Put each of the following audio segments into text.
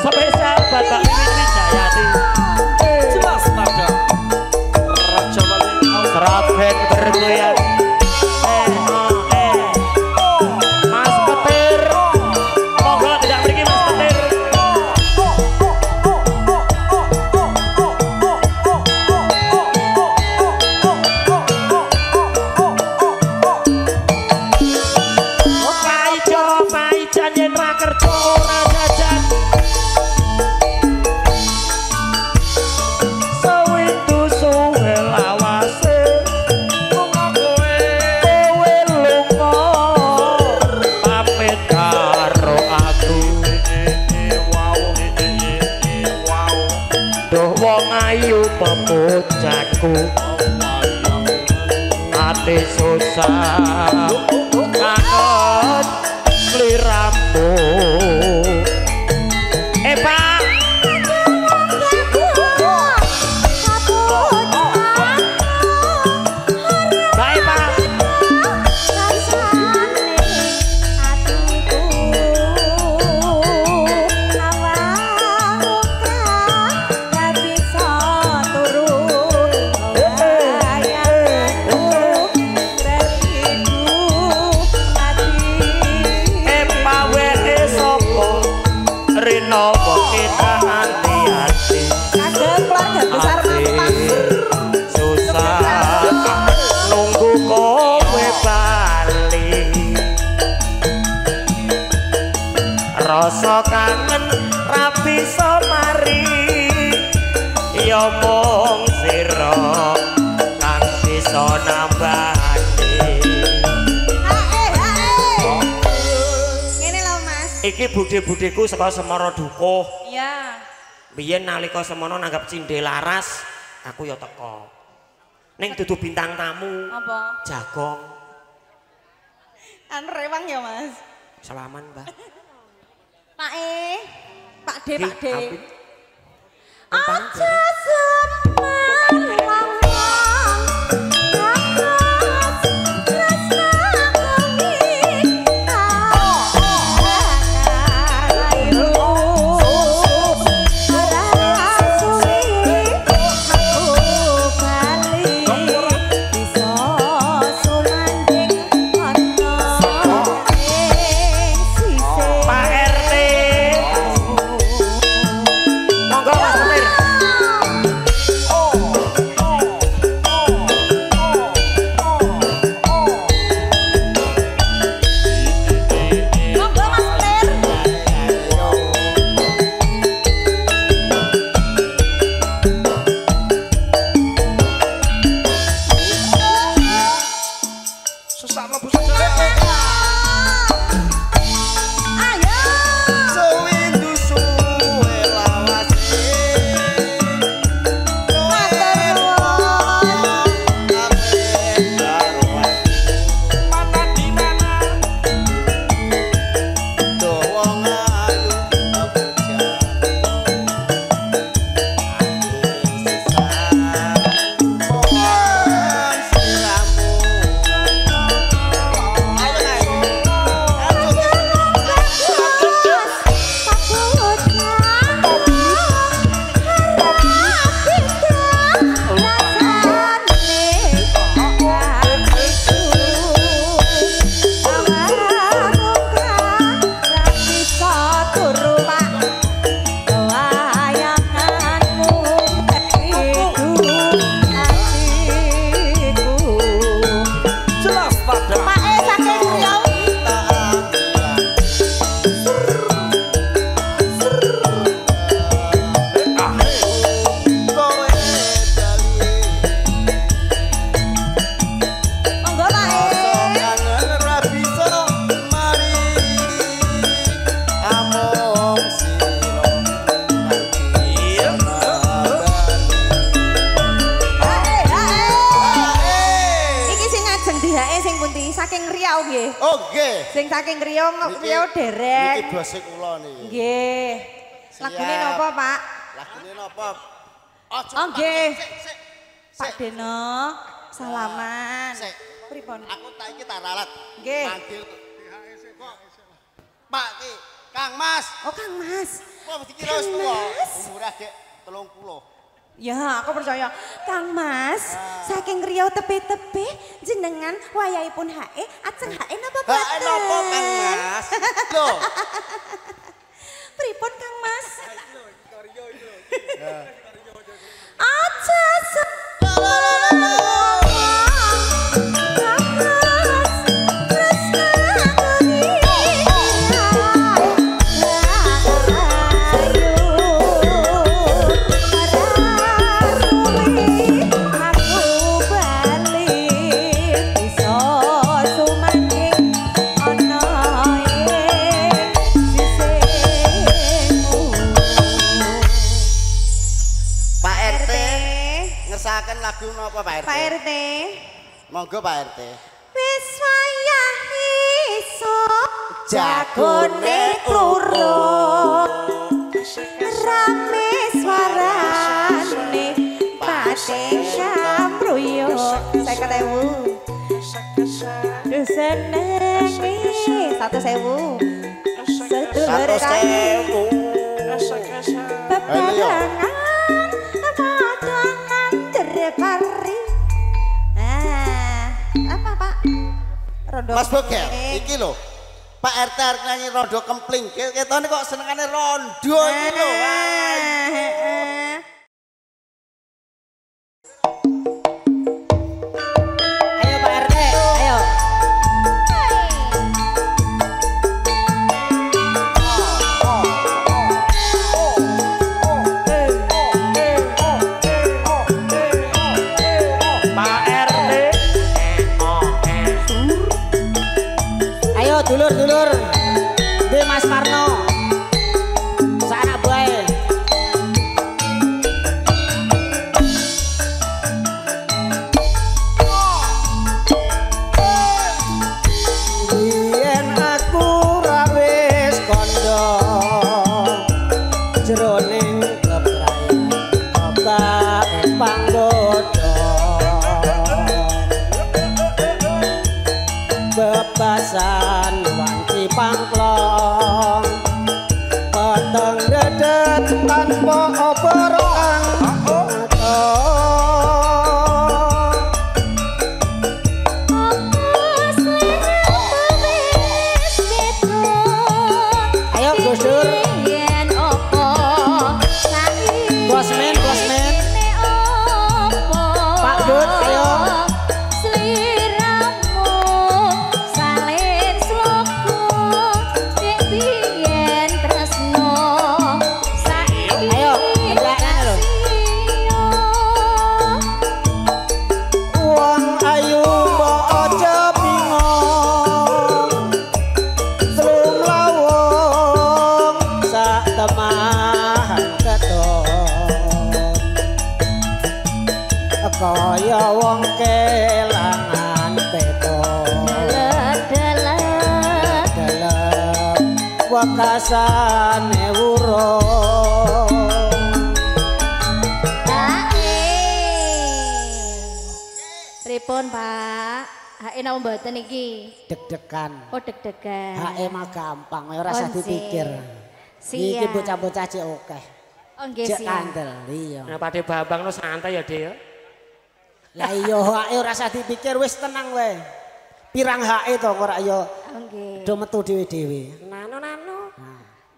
Spesial Bapak Wiwit Wijayati. Jelas pada Raja Wali Seragen bergoyang. Mas Petir. Monggo tidak pergi Mas Petir. Paijan yen ra kerja ora jajan. Sewindu suwe lawase lunga kowe lunga pamit karo aku. Duh wong ayu pemujaku ati susah kangen sliramu. Pak baik Pak. Rino kita hati-hati kagak keluarga besar Mampang susah nunggu kowe bali rasa kangen ra bisa mari ya mung sira kang bisa nambani. ngene lho Mas. Iki budhe-budheku saka Semara Dukuh. Iya. Biyen nalika semono nanggap cindhe laras, aku ya teko. Ning dudu bintang tamu. Apa? Jagong. Kan rewang ya Mas. Salaman, Mbak. Pak Pak D, Pak D. Aja Sing saking Riau derek. Niki bose kula niki. Nggih. Lagune napa, Pak? Lagune napa? Oh nggih. Pak Deno, salaman. Pripun? Aku tak iki tak ralat. Nggih. Manggil. Pak ki, Mas. Oh Kang Mas. Kok dikira wis tuwa? Umure gek 30. Ya, aku percaya. Kang Mas, saking riyo tepe-tepe jenengan wayahipun HE, ajeng HE napa boten? HE napa Kang Mas? Lho. Pripun Kang Mas? Aja ngersakaken lagu napa Pak RT? Pak RT. Monggo Pak RT. Wis wayah iso jagone kluruk. Rame swarane pate samruyo. 50.000. Dusenengi 100.000. Sedulur kami. Peperangan kari. Apa Pak? Rondo. Mas Boger, iki lho. Pak RT arep nyanyi rondo kempling. Ketone kok senengane rondo iki lho. Ayo Pak RT, ayo. Dulur-dulur di Mas Parno sana bae yen aku ra wis kandha jroning keprayan obak panggoda bebasan wanci pangklong peteng dedet tanpa operang ayo Gus Dur Bosmen Pak Dur ayo kaya wong kelangan beton delep wakasane urung pripun Pak HE napa mboten iki deg-degan oh deg-degan HE mah gampang ora usah dipikir iki bocah-bocah cek akeh oh nggih sih kandel iya nah Pak Bambang no santai ya Dek ya. Lah iya HE ora usah dipikir wis tenang wae. Pirang HE to kok ora ya. Nggih. Do metu dhewe-dhewe. Nano.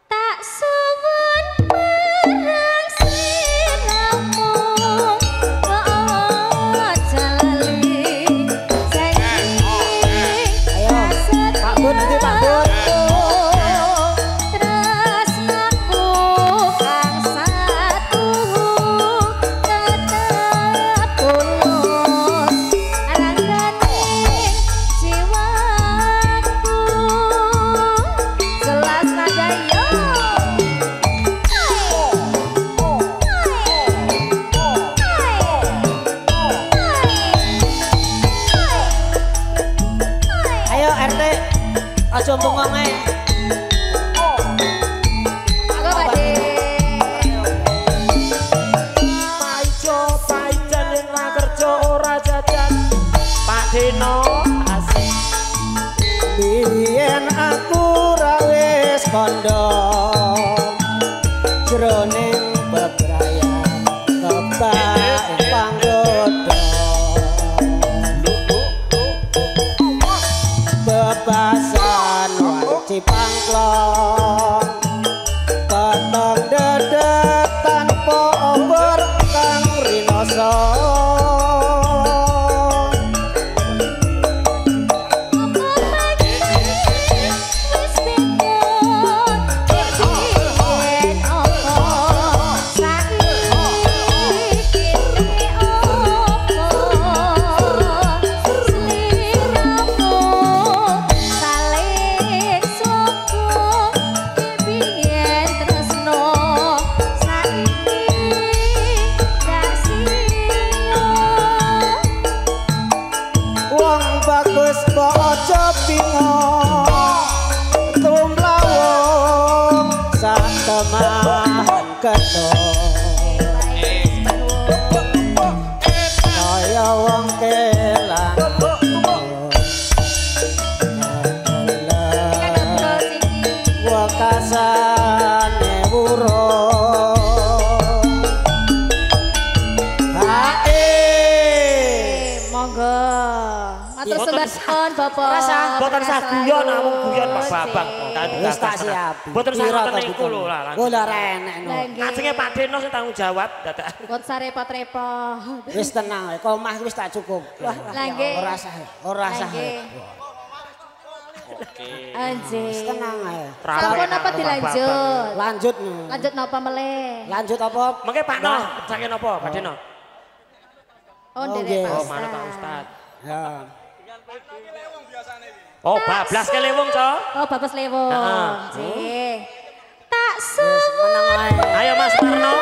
Tak suwun marang sliramu. Aja lali. Ayo Pak Bud iki Pak Bud. Aja bengong ae. Aku Pakde. Paijo paijan yen ra kerja ora jajan. Pakdeno asik. Biyen aku ra wis kandha si pangklong Keteng dedet tanpa obor kang rinoso kaya wong kelang wakasane urung monggo matur sembah Bapak boten sah guyon namung guyon Pak Babang wis tak siap boten sah ngoten niku lho lah kula renek no ajenge Pak Deno sing tanggung jawab dadak kok sarepot-repot wis tenang wae omah wis tak cukup lah nggih ora sah Oke. Anjir. Tenang ae. Sampun apa dilanjut? Lanjut. Lanjut napa meleh? Lanjut apa? Mengke Pak Noh, saking napa Pak Deno? Oh, nderek Pak Ustaz. Oh, manut Pak Ustaz. Ya. Oh, bablas ke lewung, Co. Oh, bablas lewung. Nggih. Tak menang ae. Ayo Mas Marno.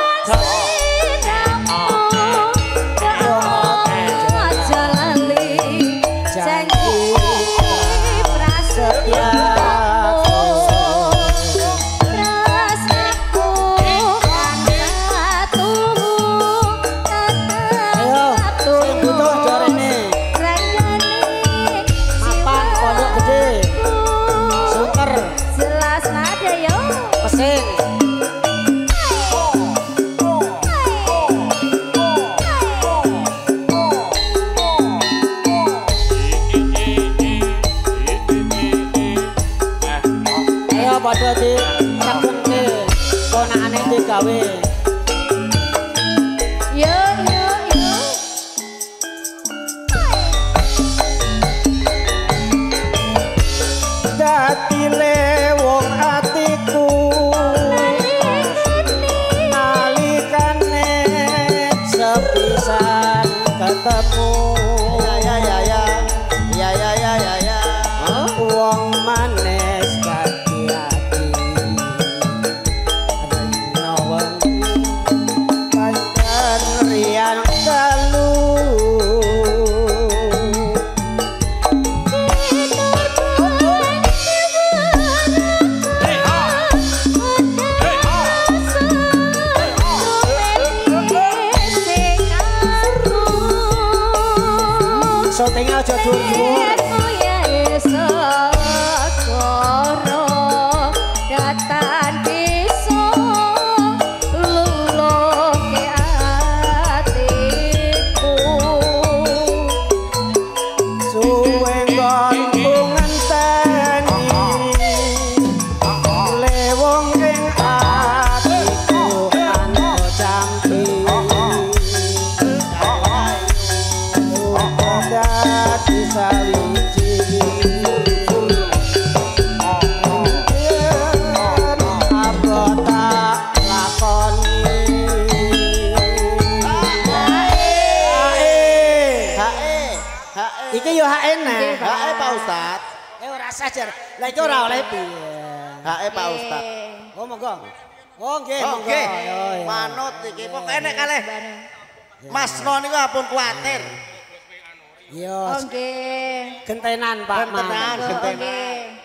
padha di rakune ponakane digawe yo dadi lewong atiku nalikane sepisan ketemu ya wong manis Shootingnya aja dhuwur-dhuwur. Iki yo HN nah. HE Pak Ustaz. Ora sajar. Lah iki ora oleh piye. HE Pak Ustaz. Oh monggo. Oh nggih, monggo. Manut iki pokoke nek kalih Mas No niku ampun kuwatir. Iya. Oh nggih. Gentenan Pak Man. Gentenan.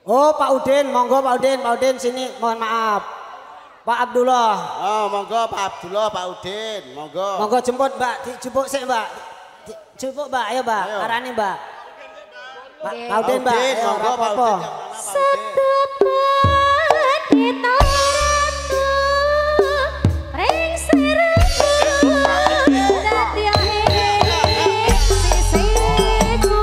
Oh Pak Udin, monggo Pak Udin sini, mohon maaf. Pak Abdullah. Oh monggo Pak Abdullah, Pak Udin, monggo. Monggo jemput Mbak, dijupuk sik Mbak. Jupuk Mbak, ayo Mbak, arane Mbak. Pak Udin Mbak, monggo Pak Udin. Setepat ditaratu ring sirahku dadi sisiku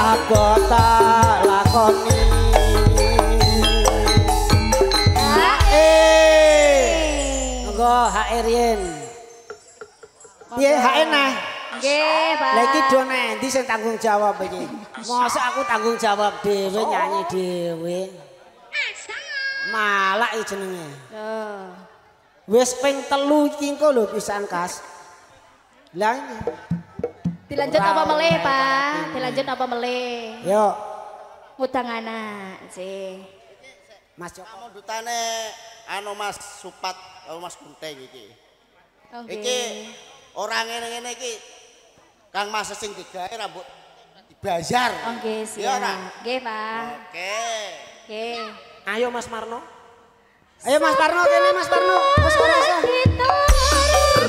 apa tak lakoni engko hae riyen piye hae nah nggih Pak lha iki do endi sing tanggung jawab iki mosok aku tanggung jawab dhewe nyanyi dhewe malak iki jenenge wis ping 3 iki engko lho pisan kas lah dilanjut apa meleh Pak dilanjut apa meleh yo ngutang anak sih Mas Joko dutane anu Mas Supat Mas Gunting iki iki ora ngene-ngene iki Kang Mas sing digawe rambut dibayar nggih siap nggih Pak oke nggih ayo Mas Marno ayo Mas Parno kene Mas Parno wis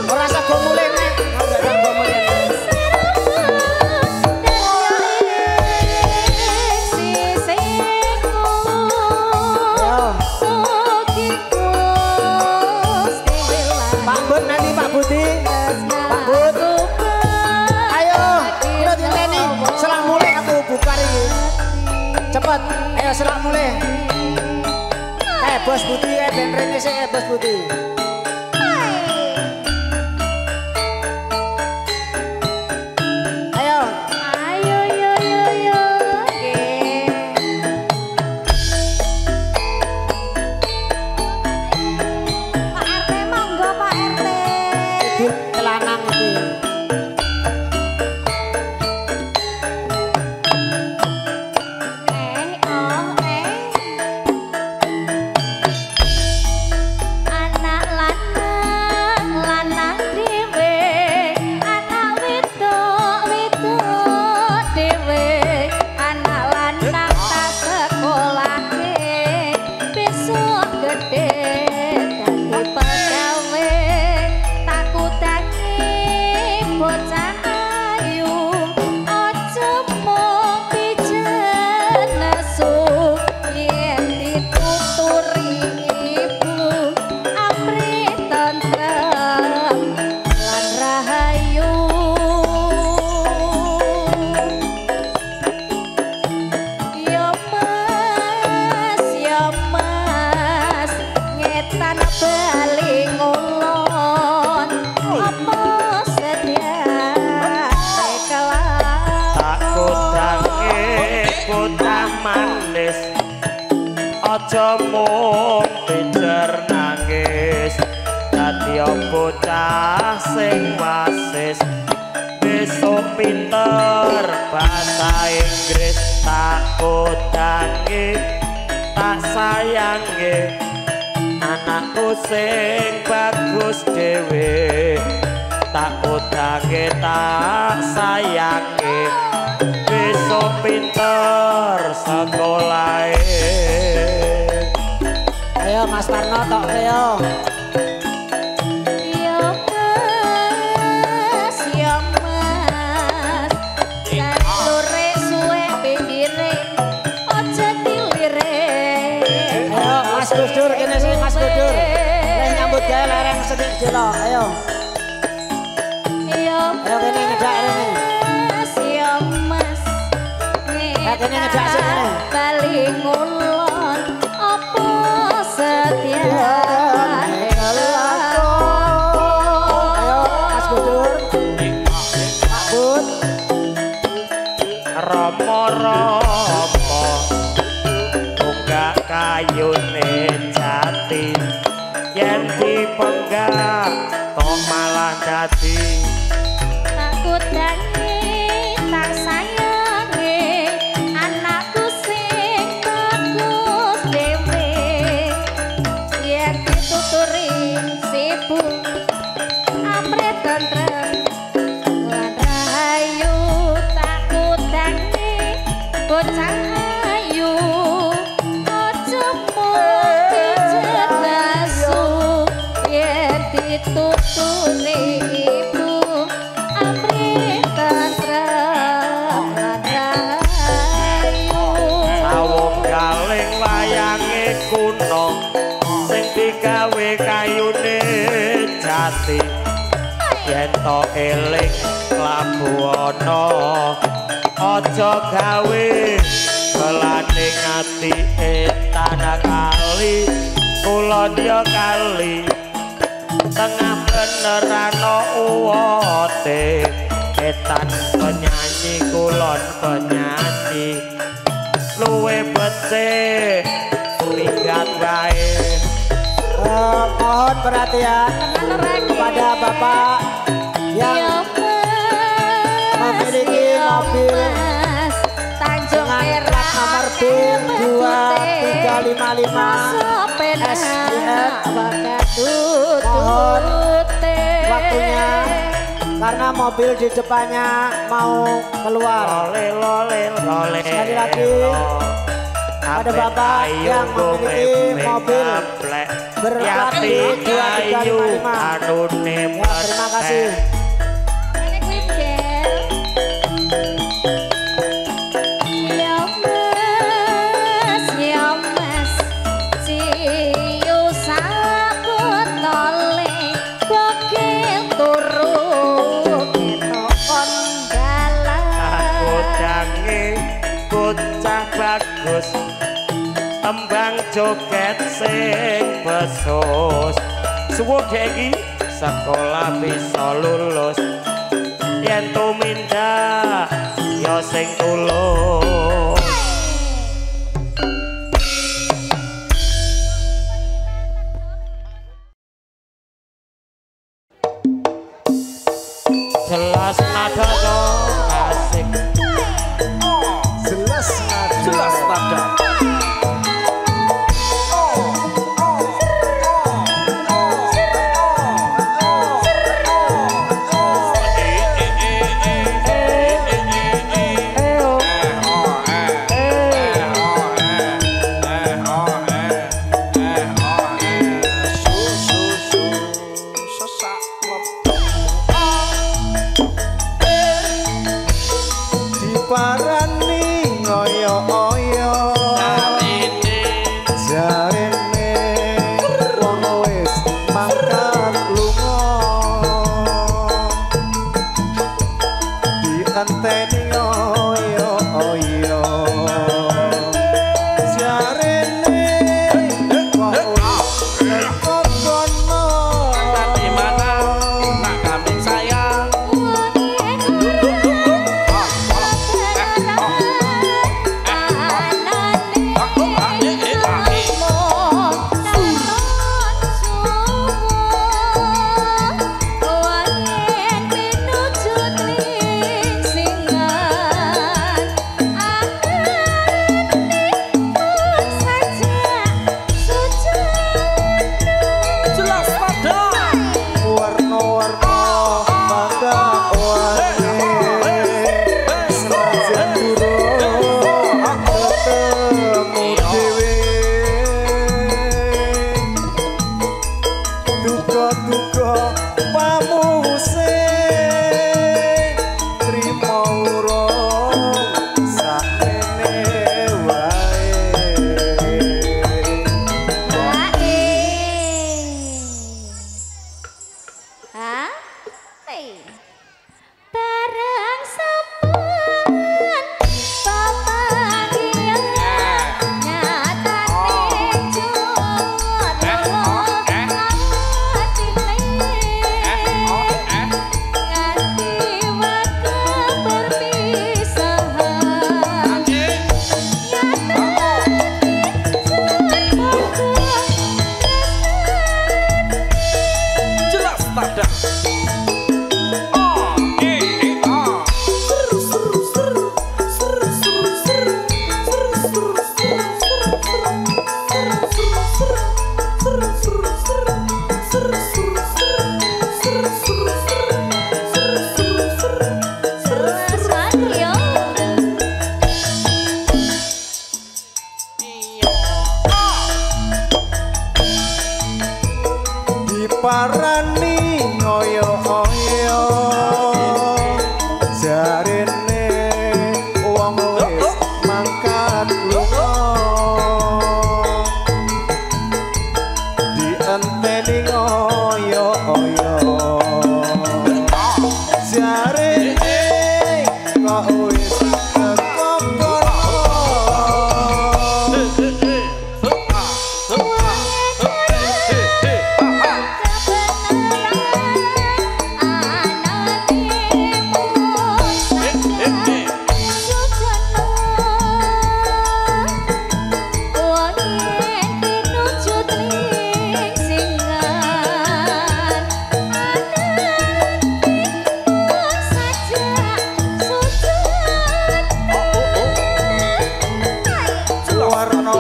ora usah go mulih nek ora go mulih Pak Bud nanti Pak Budi Pak Bud ayo kita dinteni selang mulai aku buka ini cepet ayo selang mulai Bos Budi ben rene sik Bos Budi ayo Pak RT monggo Pak RT itu celanang itu anak lanang dhewe anak wedok dhewe anak lanang tak sekolahke besok gede dadi pegawe takutake bocah ayu aja mung pijen nesu yen dituturi ibu amri tentrem lan rahayu ya mas ngetan bali ngulon apa sedia kelan takut dange bocah manis aja mung pinter nangis dadi bocah sing wasis besok pinter bahasa Inggris takut dange tak sayange anakku sing bagus dhewe takut dange tak sayange besok pinter sekolahe ayo Mas Parno tok ayo ya mas lure suwe pinggire aja dilire ayo Mas Gusdur kene sih Mas Gusdur wis nyambut gawe lereng sedhik delok ayo ya ayo kene ngedak rene ya mas kene ngedak sik kene bali ngulon apa setia ayo Mas Gusdur Pak Bud Rama-rama tunggak kayune jati yen dipenggak kok malah dadi takut dangi tak sayangi anakku sing bagus dhewe yen dituturi sibu amre tentrem lan rahayu takut dangi bocah ayu aja mung pijet nesu yen dituturi ibu amri tentrem lan rahayu sawung galing wayange kuno sing digawe kayune jati yen to eling labuana aja gawe kelaning ati tanah kali kula dia kali tengah benerano uwote etan penyanyi kulon penyanyi luwe becik minggat wae. Mohon perhatian kepada Bapak yang memiliki mobil dengan plat nomor B 2355 SIN. Mohon waktunya karena mobil di depannya mau keluar. Sekali lagi ada Bapak yang memiliki mobil berplat B 2355. Ya, terima kasih. Tembang joget sing besus suwuge iki sekolah bisa lulus yen tumindak ya sing tulus. Jelas nada asik jelas nada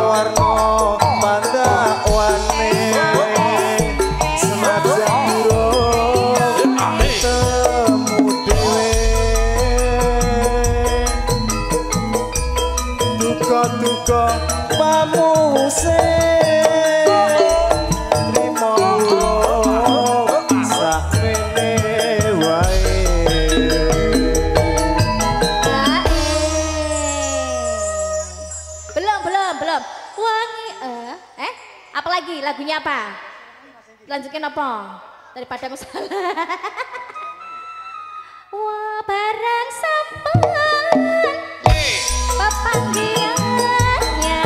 warna pandawane senajan durung temu dhewe duka-duka pamuse trimo sakmene wae. Belum. Wangi apalagi lagunya apa? Lanjutin apa? Daripada masalah. Wah, barang sampean pepanggiannya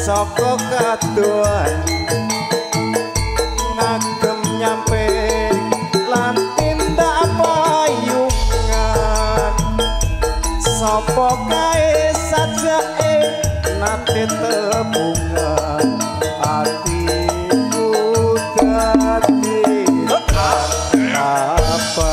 saka kadoan ngagem nyampe lan tindak payungan sapa kae sajake nate tebungan atiku dadi apa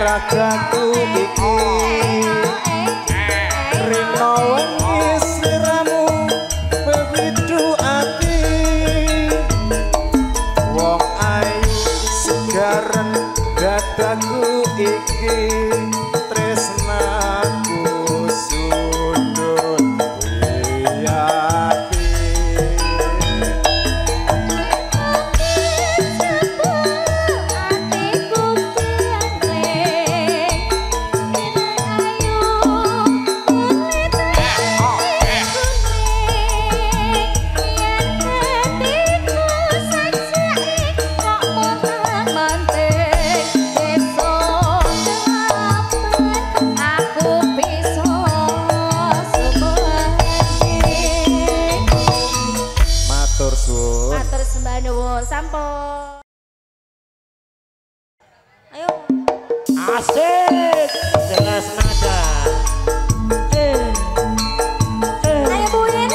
ragaku iki rino wengi sliramu bewidu ati wong ayu segaren dadaku iki tresnaku sundut wiyati Matur sembah nuwun sampun. Ayo. Asik jelas nada. Ayo Buin.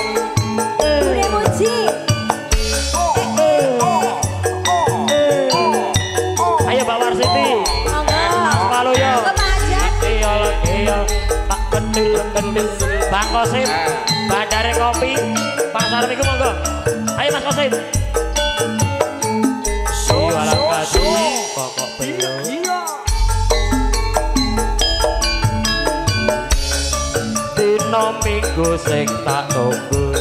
Bude Muji. Ayo Mbak Warsiti. Halo yo. Iya Pak Kendil Bang Kosim Bandare Kopi Pasar Minggu monggo. Ayo Mas Kosim. Jualan gaji pokok belo. Dino minggu sing tak tunggu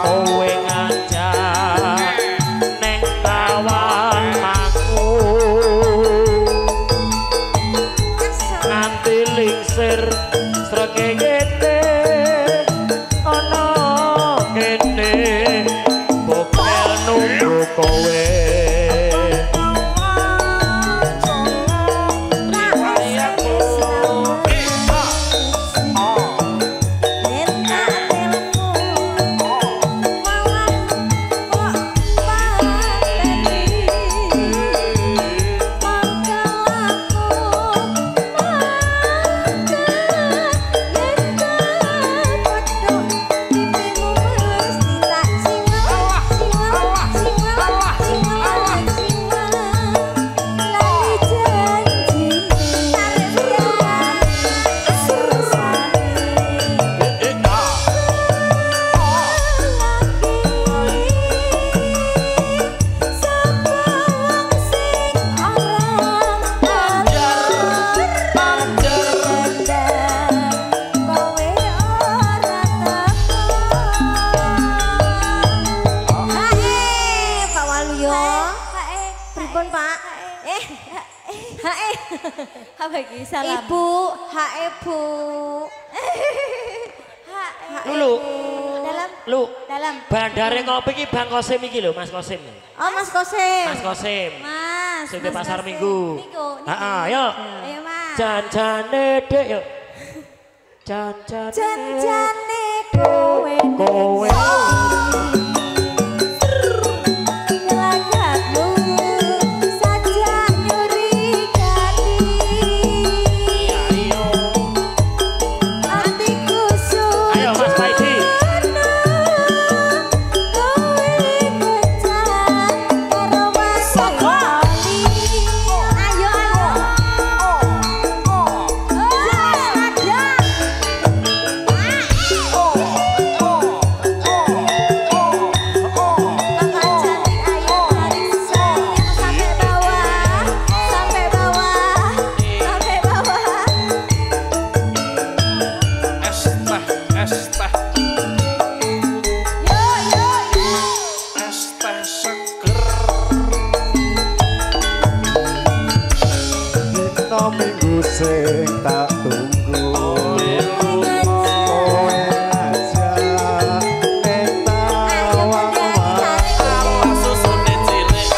kowe ngajak neng tawan aku nganti lingsir sregegete ana kene bokel nunggu kowe Enak Pripun, Pak? Apa iki salam? Ibu, Bu. Lu. Dalam. Lu. Dalam. Bandare ngopi iki Bang Kosim iki lho, Mas Kosim. Oh, Mas Kosim. Mas Kosim. Mas. Sing pasar Minggu. Heeh, ayo. Ayo, Mas. Janjane Dek yuk. Janjane kowe. Sing tak tunggu kowe aja susune cilik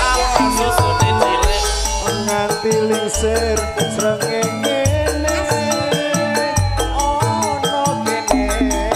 nganti lingsir srengenge ono kene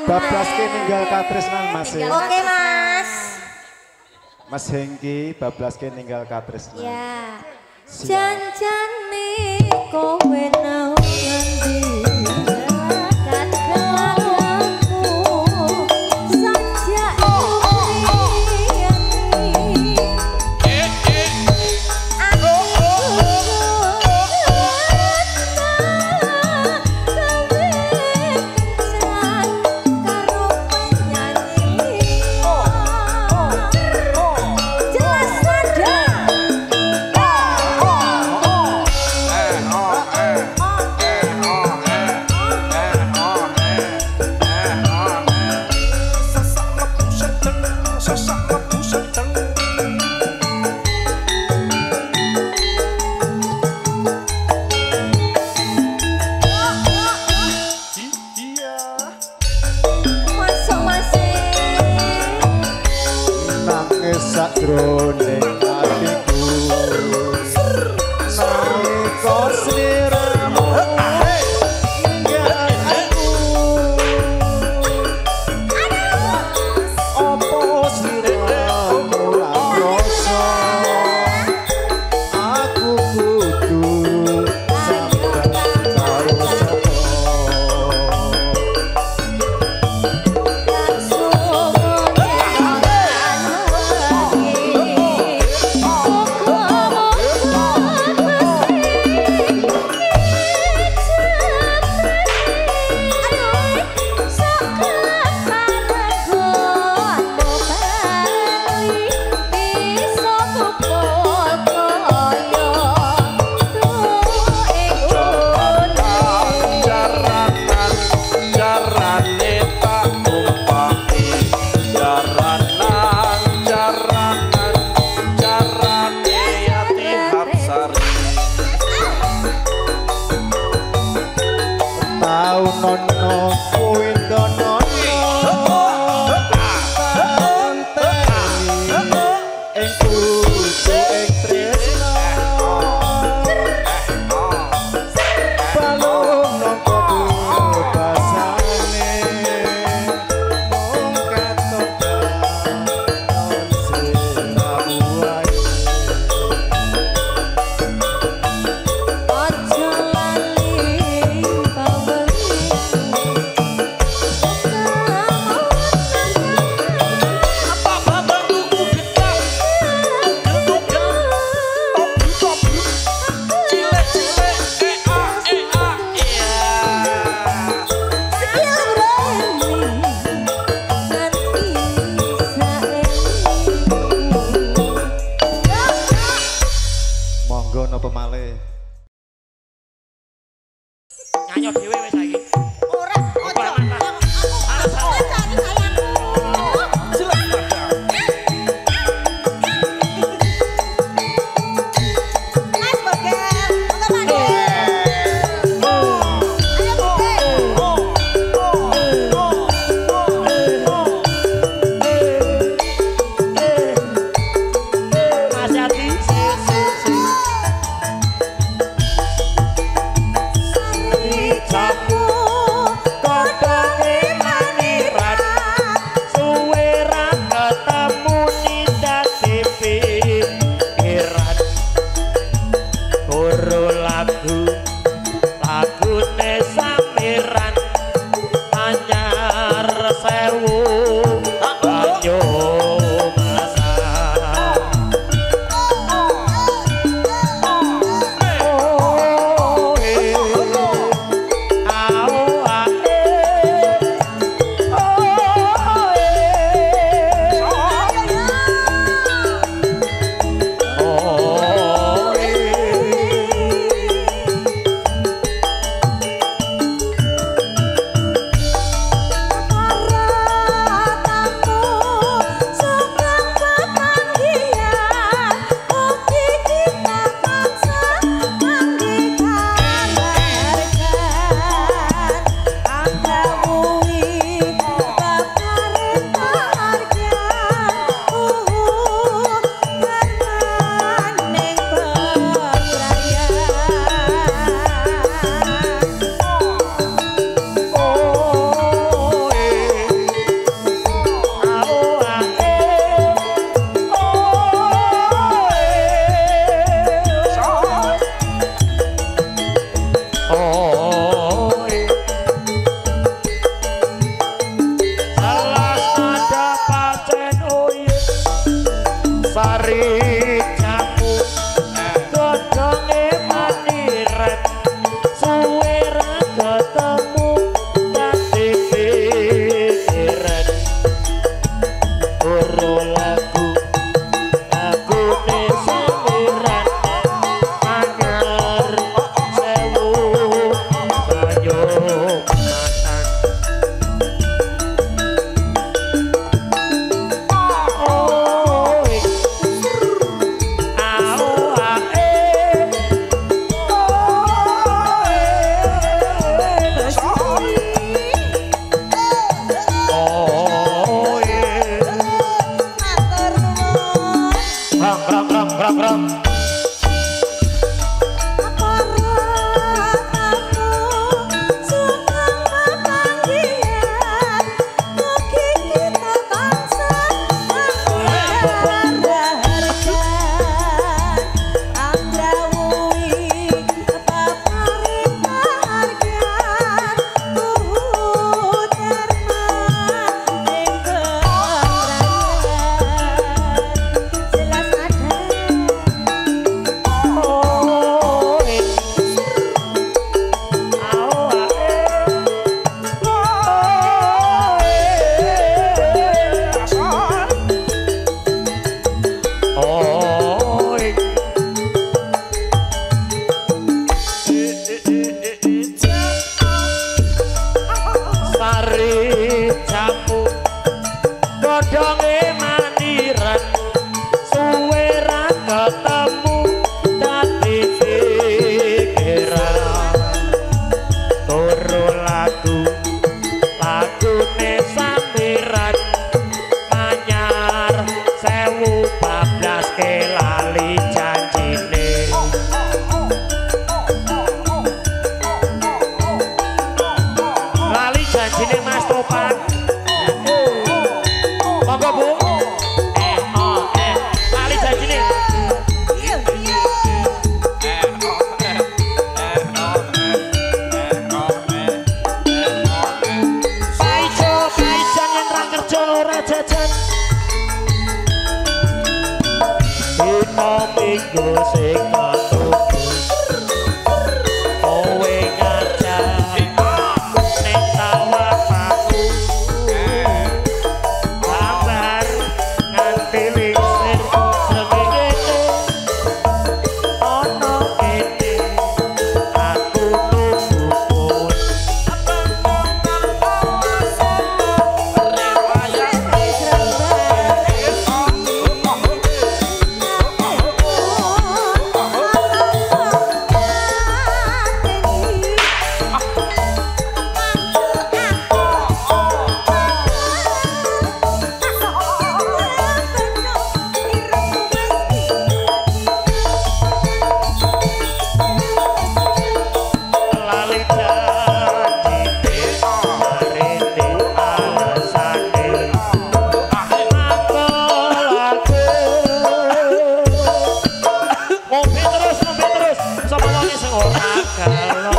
Bablaske ninggal katresnan Mas. Oke, Mas. Mas Hengki bablaske ninggal katresnan. Ya. Janjane kowe nang ngendi? Kan kelakuanku sajak sakjroning atiku nalika sliramu ninggal aku opo sliramu ora rasa aku kudu sabar karo sapa langsung jajan dina minggu sing katuku kowe ngajak ning tawapaku gambar nganti lingsir srengenge ana kene aku nunggu kowe lali janji marene alasane aku ngombe terus sapa wong sing ora galo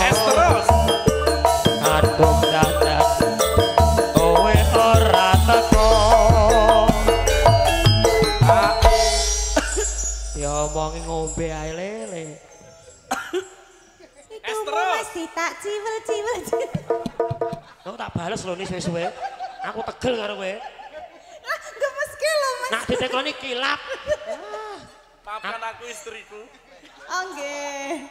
es terus adung dadak kowe ora teko ya omongi ngombe ae lele Itu masih tak ciwil-ciwil. Aku tak bales lho nih suwe-suwe. Aku tegel karo kowe. Gemes ki lho Mas. Nak ditekoni kilap. Maafkan aku istriku. Oh nggih.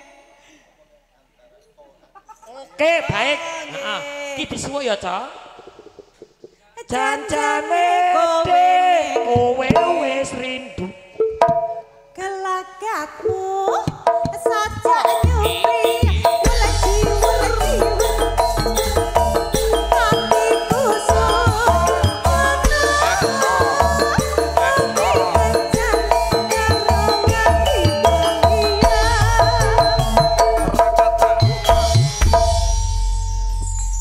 Oke, baik. Heeh. Ki disuwuk ya, Cok. Janjane kowe wis rindu. Gelagakmu saja nyupri mulai hatiku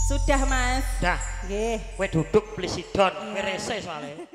sudah Mas. Dah, Nggih. kowe duduk please sit down. Kowe rese soalnya.